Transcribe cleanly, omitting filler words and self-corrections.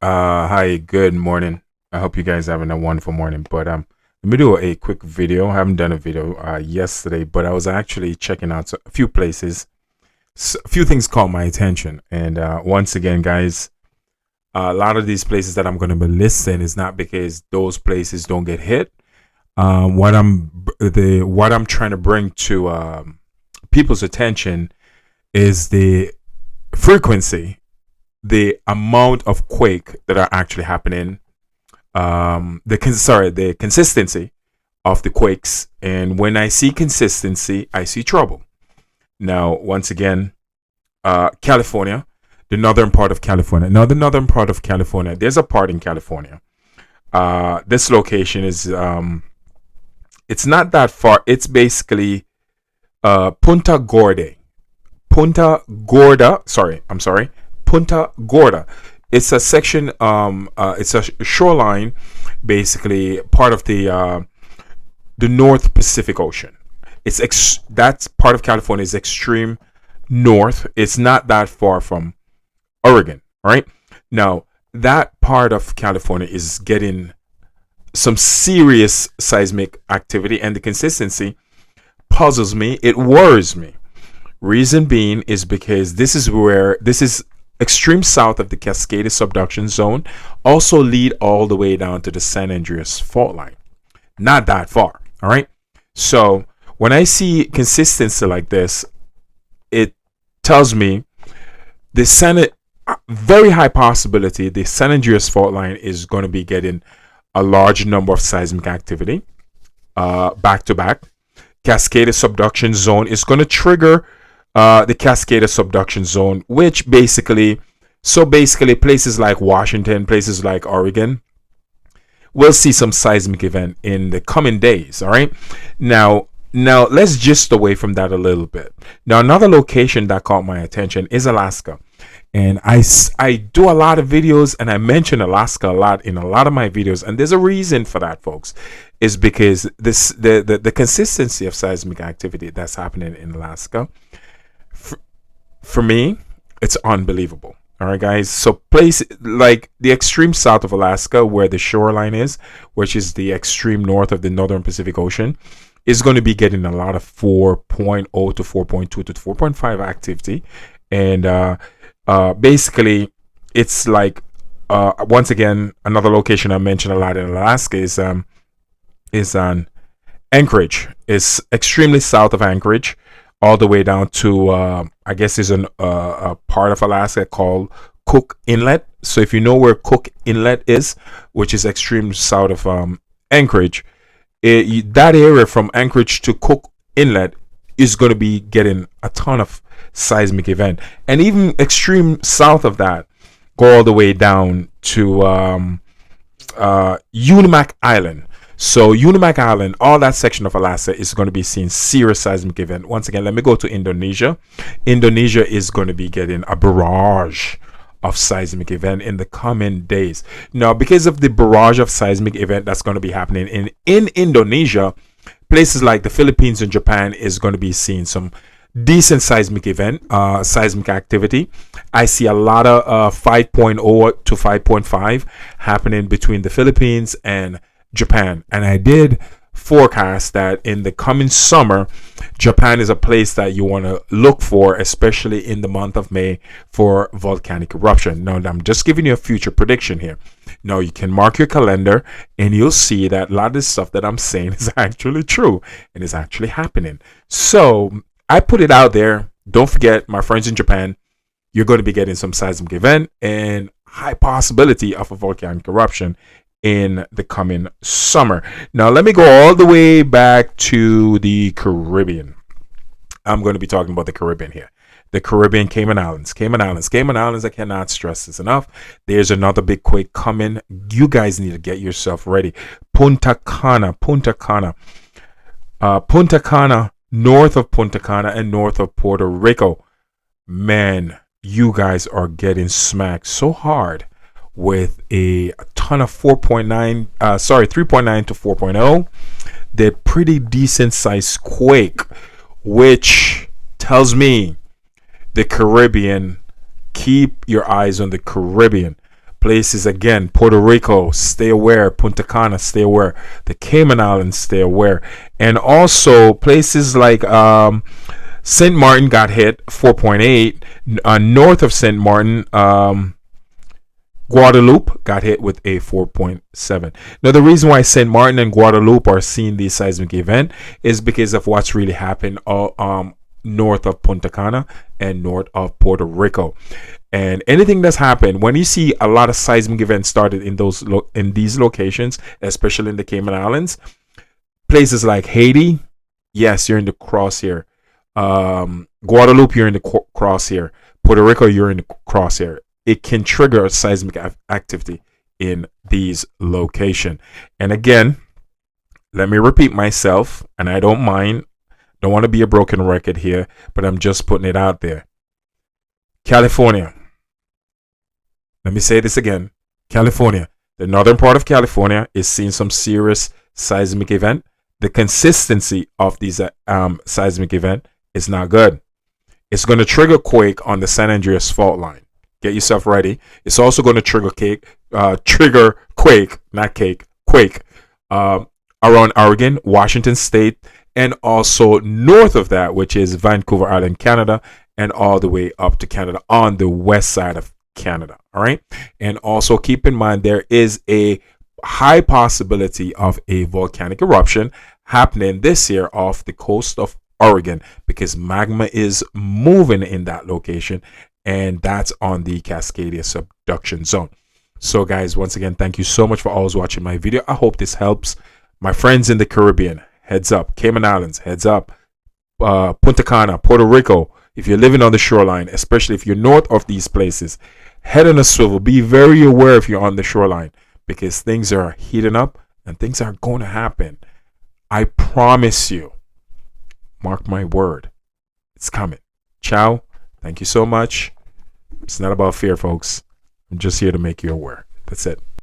Hi, good morning. I hope you guys having a wonderful morning. But let me do a quick video. I haven't done a video yesterday, but I was actually checking out a few places. A few things caught my attention, and once again, guys, a lot of these places that I'm going to be listing is not because those places don't get hit. What I'm trying to bring to people's attention is the frequency, the amount of quake that are actually happening, the consistency of the quakes. And when I see consistency, I see trouble. Now, once again, California, the northern part of California. Now, the northern part of California, there's a part in California. This location is, it's not that far. It's basically Punta Gorda. Punta Gorda. I'm sorry. Punta Gorda. It's a section. It's a shoreline, basically part of the North Pacific Ocean. That part of California is extreme north. It's not that far from Oregon. All right. Now that part of California is getting some serious seismic activity, and the consistency puzzles me. It worries me. Reason being is because this is extreme south of the Cascade subduction zone, also lead all the way down to the San Andreas fault line. Not that far. All right. So when I see consistency like this, it tells me the Senate very high possibility the San Andreas fault line is going to be getting a large number of seismic activity back to back. Cascade subduction zone is going to trigger the Cascade subduction zone, which basically places like Washington, places like Oregon will see some seismic event in the coming days. All right. Now let's just away from that a little bit. Now another location that caught my attention is Alaska. And I do a lot of videos, and I mention Alaska a lot in a lot of my videos, and there's a reason for that, folks. Is because the consistency of seismic activity that's happening in Alaska, for me, it's unbelievable. All right, guys. So place like the extreme south of Alaska, where the shoreline is, which is the extreme north of the Northern Pacific Ocean, is going to be getting a lot of 4.0 to 4.2 to 4.5 activity. And basically, it's like once again, another location I mentioned a lot in Alaska is on Anchorage. It's extremely south of Anchorage, all the way down to I guess there's a part of Alaska called Cook Inlet. So if you know where Cook Inlet is, which is extreme south of Anchorage, that area from Anchorage to Cook Inlet is going to be getting a ton of seismic event. And even extreme south of that, go all the way down to Unimak Island. So Unimak Island, all that section of Alaska is going to be seeing serious seismic event. Once again, let me go to Indonesia. Indonesia is going to be getting a barrage of seismic event in the coming days. Now, because of the barrage of seismic event that's going to be happening in Indonesia, places like the Philippines and Japan is going to be seeing some decent seismic activity. I see a lot of 5.0 to 5.5 happening between the Philippines and Japan. And I did forecast that in the coming summer, Japan is a place that you want to look for, especially in the month of May, for volcanic eruption. Now, I'm just giving you a future prediction here. Now, you can mark your calendar and you'll see that a lot of this stuff that I'm saying is actually true and is actually happening. So I put it out there. Don't forget, my friends in Japan, you're going to be getting some seismic event and high possibility of a volcanic eruption in the coming summer. Now, let me go all the way back to the Caribbean. I'm going to be talking about the Caribbean here. The Caribbean, Cayman Islands. I cannot stress this enough. There's another big quake coming. You guys need to get yourself ready. Punta Cana, north of Punta Cana and north of Puerto Rico. Man, you guys are getting smacked so hard with a ton of 3.9 to 4.0. They're pretty decent sized quake, which tells me the Caribbean, keep your eyes on the Caribbean. Places again, Puerto Rico, stay aware. Punta Cana, stay aware. The Cayman Islands, stay aware. And also places like St. Martin got hit 4.8. North of St. Martin, Guadeloupe got hit with a 4.7. Now, the reason why St. Martin and Guadeloupe are seeing this seismic event is because of what's really happened north of Punta Cana and north of Puerto Rico. And anything that's happened, when you see a lot of seismic events started in these locations, especially in the Cayman Islands, places like Haiti, yes, you're in the crosshair. Guadeloupe, you're in the crosshair. Puerto Rico, you're in the crosshair. It can trigger seismic activity in these locations. And again, let me repeat myself, and I don't mind. Don't want to be a broken record here, but I'm just putting it out there. California. Let me say this again. California. The northern part of California is seeing some serious seismic event. The consistency of these seismic event is not good. It's going to trigger quake on the San Andreas fault line. Get yourself ready. It's also going to trigger quake around Oregon, Washington State, and also north of that, which is Vancouver Island, Canada, and all the way up to Canada on the west side of Canada. All right. And also keep in mind there is a high possibility of a volcanic eruption happening this year off the coast of Oregon because magma is moving in that location, and that's on the Cascadia subduction zone. So guys, once again, thank you so much for always watching my video. I hope this helps. My friends in the Caribbean, heads up. Cayman Islands, heads up. Punta Cana, Puerto Rico, if you're living on the shoreline, especially if you're north of these places, head on a swivel. Be very aware if you're on the shoreline because things are heating up and things are going to happen. I promise you. Mark my word. It's coming. Ciao. Thank you so much. It's not about fear, folks. I'm just here to make you aware. That's it.